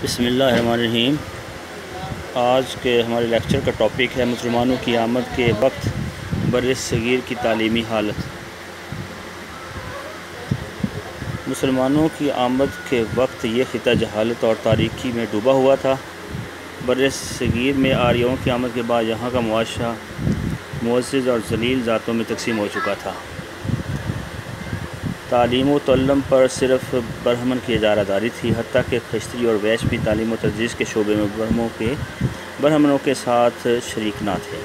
بسم اللہ الرحمن الرحیم۔ آج کے ہمارے لیکچر کا ٹاپک ہے مسلمانوں کی آمد کے وقت بر صغیر کی تعلیمی حالت۔ مسلمانوں کی آمد کے وقت یہ خطہ جہالت اور تاریکی میں ڈوبا ہوا تھا۔ بر صغیر میں آریوں کی آمد کے بعد یہاں کا معاشرہ معزز اور ذلیل ذاتوں میں تقسیم ہو چکا تھا۔ تعلیم و تعلم پر صرف برہمن کی اجارہ داری تھی، حتیٰ کہ کھشتری اور ویش بھی تعلیم و تدریس کے شعبے میں برہمنوں کے ساتھ شریک نہ تھے۔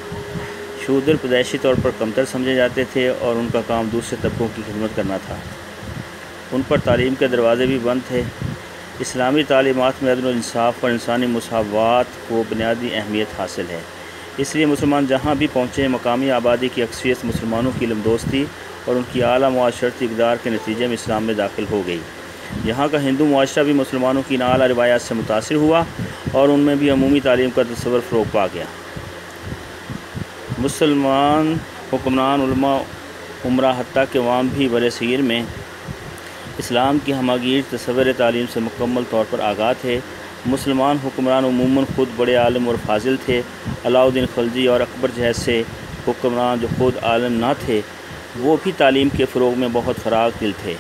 شودر پیدائشی طور پر کمتر سمجھے جاتے تھے اور ان کا کام دوسرے طبقوں کی خدمت کرنا تھا۔ ان پر تعلیم کے دروازے بھی بند تھے۔ اسلامی تعلیمات میں عدل و انصاف اور انسانی مساوات کو بنیادی اہمیت حاصل ہے، اس لیے مسلمان جہاں بھی پہنچے مقامی آبادی کی اکثریت مسلمانوں کی علم دوستی اور ان کی اعلیٰ معاشرتی اقدار کے نتیجے میں اسلام میں داخل ہو گئی۔ یہاں کا ہندو معاشرہ بھی مسلمانوں کی ان اعلیٰ روایات سے متاثر ہوا اور ان میں بھی عمومی تعلیم کا تصور فروغ پا گیا۔ مسلمان حکمران، علماء، عمرا حتیٰ کہ عوام بھی بر صغیر میں اسلام کی ہماگیر تصور تعلیم سے مکمل طور پر آگاہ تھے۔ مسلمان حکمران عموماً خود بڑے عالم اور فاضل تھے۔ علاؤالدین خلجی اور اکبر جیسے حکمران جو خود عالم نہ تھے، وہ بھی تعلیم کے فروغ میں بہت فراغ دل تھے۔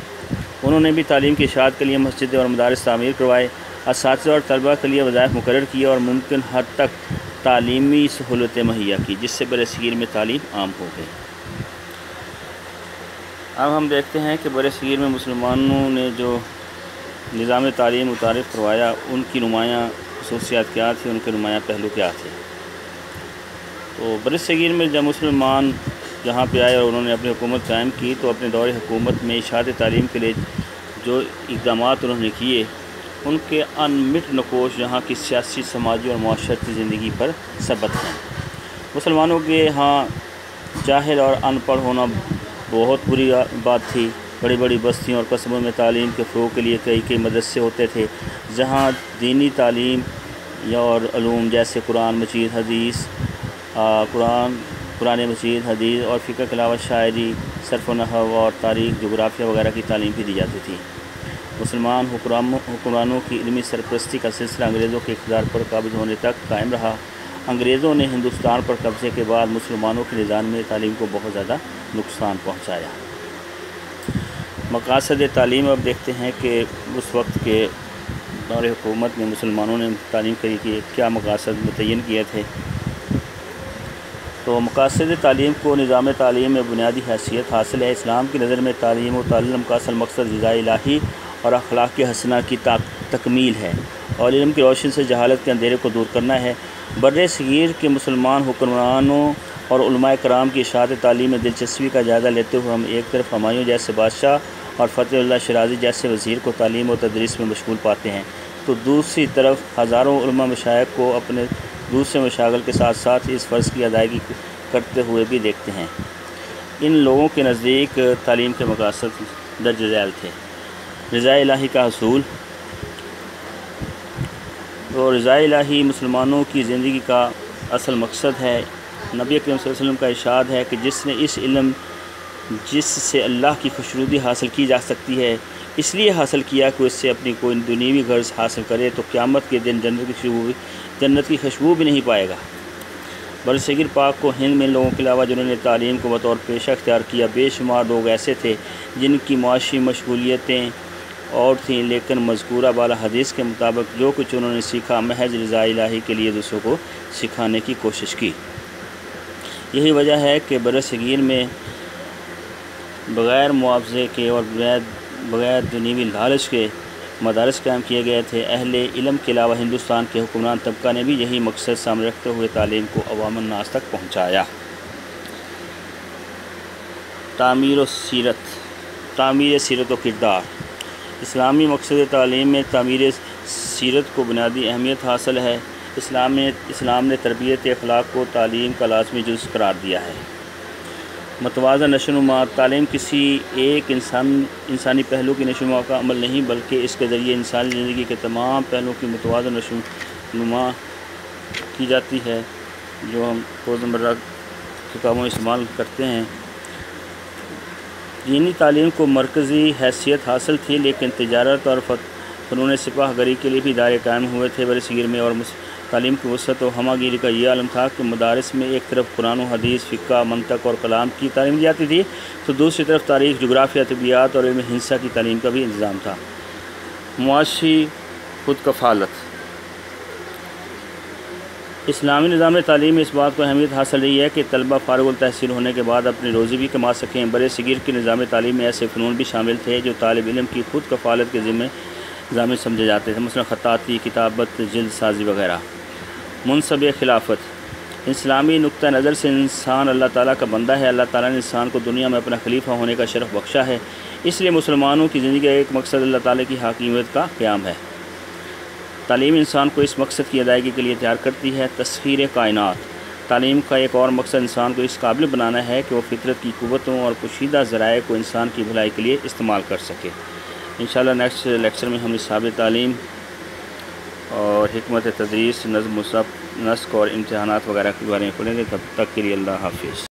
انہوں نے بھی تعلیم کی اشاعت کے لیے مسجدیں اور مدارس تعمیر کروائے، اساتذہ اور طلباء کے لیے وظائف مقرر کیے اور ممکن حد تک تعلیمی سہولتیں مہیا کی، جس سے بر صغیر میں تعلیم عام ہو گئی۔ اب ہم دیکھتے ہیں کہ بر صغیر میں مسلمانوں نے جو نظام تعلیم متعارف کروایا، ان کی نمایاں خصوصیات کیا تھیں، ان کے نمایاں پہلو کیا تھے۔ تو بر صغیر میں جب مسلمان جہاں پہ آئے اور انہوں نے اپنی حکومت قائم کی، تو اپنے دور حکومت میں اشاعت تعلیم کے لیے جو اقدامات انہوں نے کیے، ان کے انمٹ نقوش یہاں کی سیاسی، سماجی اور معاشرتی زندگی پر ثبت ہیں۔ مسلمانوں کے ہاں جاہل اور ان پڑھ ہونا بہت بری بات تھی۔ بڑی بڑی بستیوں اور قصبوں میں تعلیم کے فروغ کے لیے کئی مدرسے ہوتے تھے، جہاں دینی تعلیم اور علوم جیسے قرآن مجید، حدیث اور فقہ کے علاوہ شاعری، صرف و نحو اور تاریخ، جغرافیہ وغیرہ کی تعلیم بھی دی جاتی تھی۔ مسلمان حکمرانوں کی علمی سرپرستی کا سلسلہ انگریزوں کے اقتدار پر قابض ہونے تک قائم رہا۔ انگریزوں نے ہندوستان پر قبضے کے بعد مسلمانوں کے نظام میں تعلیم کو بہت زیادہ نقصان پہنچایا۔ مقاصد تعلیم اب دیکھتے ہیں کہ اس وقت کے دور حکومت میں مسلمانوں نے تعلیم کے لیے کیا مقاصد متعین کیے تھے۔ تو مقاصد تعلیم کو نظام تعلیم میں بنیادی حیثیت حاصل ہے۔ اسلام کی نظر میں تعلیم و تعلم کا اصل مقصد رضا الہی اور اخلاق حسنہ کی تکمیل ہے اور علم کی روشنی سے جہالت کے اندھیرے کو دور کرنا ہے۔ بر صغیر کے مسلمان حکمرانوں اور علماء کرام کی اشاعت تعلیم میں دلچسپی کا جائزہ لیتے ہوئے ہم ایک طرف ہمایوں جیسے بادشاہ اور فتح اللہ شیرازی جیسے وزیر کو تعلیم و تدریس میں مشغول پاتے ہیں، تو دوسری طرف ہزاروں علماء مشائخ کو اپنے دوسرے مشاغل کے ساتھ ساتھ اس فرض کی ادائیگی کرتے ہوئے بھی دیکھتے ہیں۔ ان لوگوں کے نزدیک تعلیم کے مقاصد درج ذیل تھے: رضا الہی کا حصول۔ تو رضا الہی مسلمانوں کی زندگی کا اصل مقصد ہے۔ نبی اکرم صلی اللہ علیہ وسلم کا ارشاد ہے کہ جس نے اس علم جس سے اللہ کی خوشنودی حاصل کی جا سکتی ہے، اس لیے حاصل کیا کہ اس سے اپنی کوئی دنیوی غرض حاصل کرے، تو قیامت کے دن جنت کی خوشبو بھی نہیں پائے گا۔ برصغیر پاک کو ہند میں ان لوگوں کے علاوہ جنہوں نے تعلیم کو بطور پیشہ اختیار کیا، بے شمار لوگ ایسے تھے جن کی معاشی مشغولیتیں اور تھیں، لیکن مذکورہ بالا حدیث کے مطابق جو کچھ انہوں نے سیکھا محض رضا الہی کے لیے دوسروں کو سکھانے کی کوشش کی۔ یہی وجہ ہے کہ برصغیر میں بغیر معاوضے کے اور بغیر دنیوی لالچ کے مدارس قائم کیے گئے تھے۔ اہل علم کے علاوہ ہندوستان کے حکمران طبقہ نے بھی یہی مقصد سامنے رکھتے ہوئے تعلیم کو عوام الناس تک پہنچایا۔ تعمیر سیرت و کردار۔ اسلامی مقصد تعلیم میں تعمیر سیرت کو بنیادی اہمیت حاصل ہے۔ اسلام نے تربیت اخلاق کو تعلیم کا لازمی جز قرار دیا ہے۔ متوازن نشوونما۔ تعلیم کسی ایک انسانی پہلو کی نشوونما کا عمل نہیں، بلکہ اس کے ذریعے انسانی زندگی کے تمام پہلوؤں کی متوازن نشوونما کی جاتی ہے، جو ہم روزمرہ کے کاموں میں استعمال کرتے ہیں۔ دینی تعلیم کو مرکزی حیثیت حاصل تھی، لیکن تجارت اور فنون سپاہ گری کے لیے بھی ادارے قائم ہوئے تھے برِ صغیر میں، اور تعلیم کی وسعت و ہمہ گیری کا یہ عالم تھا کہ مدارس میں ایک طرف قرآن و حدیث، فقہ، منطق اور کلام کی تعلیم دی جاتی تھی، تو دوسری طرف تاریخ، جغرافیہ، طبیعیات اور علم ہندسہ کی تعلیم کا بھی انتظام تھا۔ معاشی خود کفالت۔ اسلامی نظام تعلیم میں اس بات کو اہمیت حاصل رہی ہے کہ طلبہ فارغ التحصیل ہونے کے بعد اپنی روزی بھی کما سکیں۔ برِ صغیر کے نظام تعلیم میں ایسے فنون بھی شامل تھے جو طالب علم کی خود کفالت کے ذمہ ضامن سمجھے جاتے تھے، مثلا خطاطی، کتابت، جلد سازی وغیرہ۔ منصب خلافت۔ اسلامی نقطہ نظر سے انسان اللہ تعالیٰ کا بندہ ہے۔ اللہ تعالیٰ نے انسان کو دنیا میں اپنا خلیفہ ہونے کا شرف بخشا ہے، اس لیے مسلمانوں کی زندگی کا ایک مقصد اللہ تعالیٰ کی حاکمیت کا قیام ہے۔ تعلیم انسان کو اس مقصد کی ادائیگی کے لیے تیار کرتی ہے۔ تسخیر کائنات۔ تعلیم کا ایک اور مقصد انسان کو اس قابل بنانا ہے کہ وہ فطرت کی قوتوں اور پوشیدہ ذرائع کو انسان کی بھلائی کے لیے استعمال کر سکے۔ انشاءاللہ نیکسٹ لیکچر میں ہم نصاب تعلیم اور حکمت تدریس، نظم و ضبط، نسق اور امتحانات وغیرہ کے بارے میں پڑھیں گے۔ تب تک کے لیے اللہ حافظ۔